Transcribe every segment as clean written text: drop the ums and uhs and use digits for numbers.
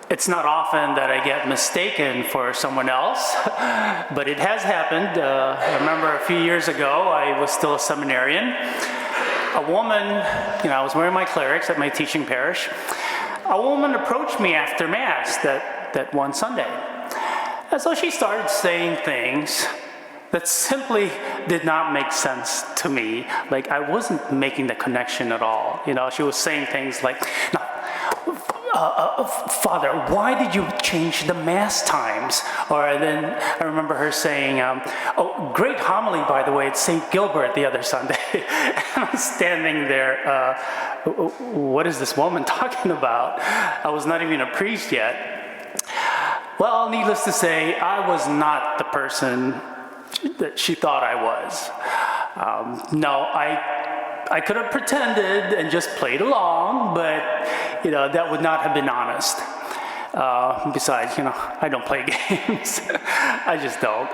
It's not often that I get mistaken for someone else, but it has happened. I remember a few years ago, I was still a seminarian. A woman, I was wearing my clerics at my teaching parish. A woman approached me after Mass that one Sunday. And so she started saying things that simply did not make sense to me. Like, I wasn't making the connection at all. She was saying things like, Father, why did you change the Mass times? Or then I remember her saying, oh, great homily, by the way, it's St. Gilbert the other Sunday. And I'm standing there, what is this woman talking about? I was not even a priest yet. Well, needless to say, I was not the person that she thought I was. No, I could have pretended and just played along, but that would not have been honest. Besides, I don't play games. I just don't.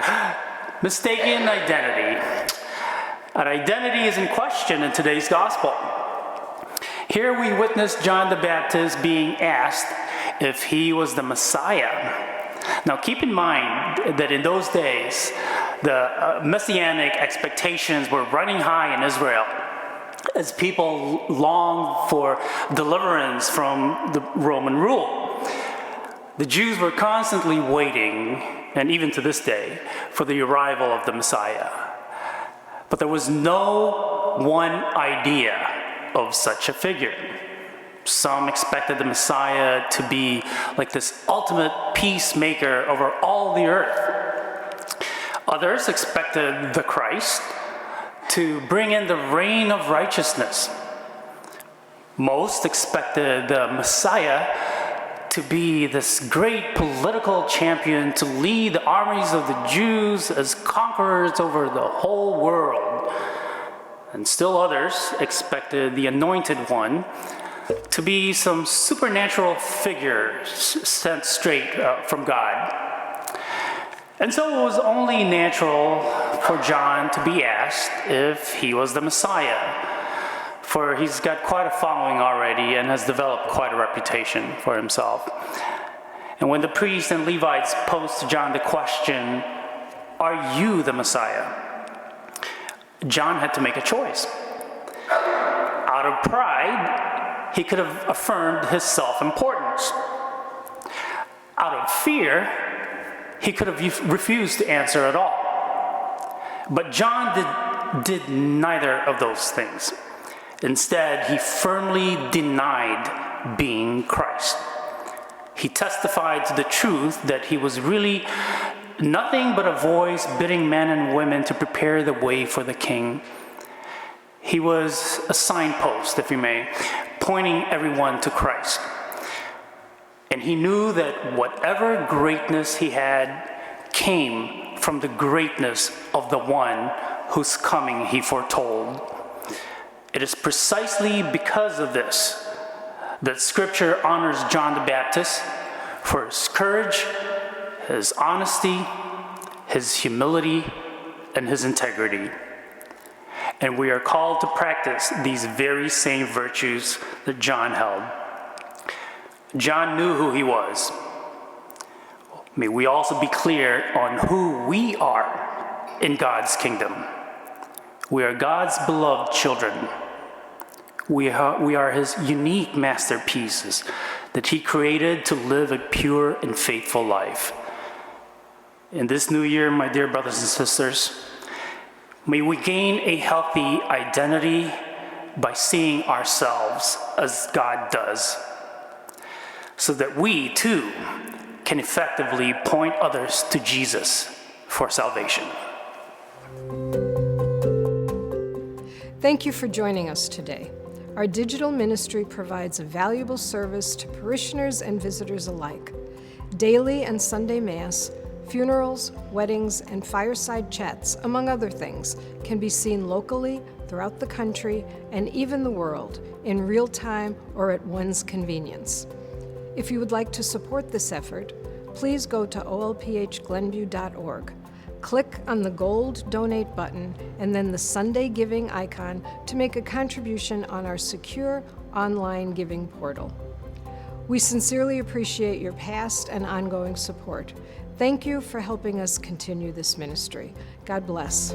Mistaken identity. Our identity is in question in today's gospel. Here we witness John the Baptist being asked if he was the Messiah. Now keep in mind that in those days, the messianic expectations were running high in Israel as people longed for deliverance from the Roman rule. The Jews were constantly waiting, and even to this day, for the arrival of the Messiah. But there was no one idea of such a figure. Some expected the Messiah to be like this ultimate peacemaker over all the earth. Others expected the Christ to bring in the reign of righteousness. Most expected the Messiah to be this great political champion to lead the armies of the Jews as conquerors over the whole world. And still others expected the Anointed One to be some supernatural figure sent straight from God. And so it was only natural for John to be asked if he was the Messiah, for he's got quite a following already and has developed quite a reputation for himself. And when the priests and Levites posed to John the question, "Are you the Messiah?" John had to make a choice. Out of pride, he could have affirmed his self-importance. Out of fear, he could have refused to answer at all. But John did neither of those things. Instead, he firmly denied being Christ. He testified to the truth that he was really nothing but a voice bidding men and women to prepare the way for the King. He was a signpost, if you may, pointing everyone to Christ. And he knew that whatever greatness he had came from the greatness of the one whose coming he foretold. It is precisely because of this that Scripture honors John the Baptist for his courage, his honesty, his humility, and his integrity. And we are called to practice these very same virtues that John held. John knew who he was. May we also be clear on who we are in God's kingdom. We are God's beloved children. We are his unique masterpieces that he created to live a pure and faithful life. In this new year, my dear brothers and sisters, may we gain a healthy identity by seeing ourselves as God does, so that we, too, can effectively point others to Jesus for salvation. Thank you for joining us today. Our digital ministry provides a valuable service to parishioners and visitors alike. Daily and Sunday Mass, funerals, weddings, and fireside chats, among other things, can be seen locally, throughout the country, and even the world, in real time or at one's convenience. If you would like to support this effort, please go to olphglenview.org. Click on the gold donate button and then the Sunday giving icon to make a contribution on our secure online giving portal. We sincerely appreciate your past and ongoing support. Thank you for helping us continue this ministry. God bless.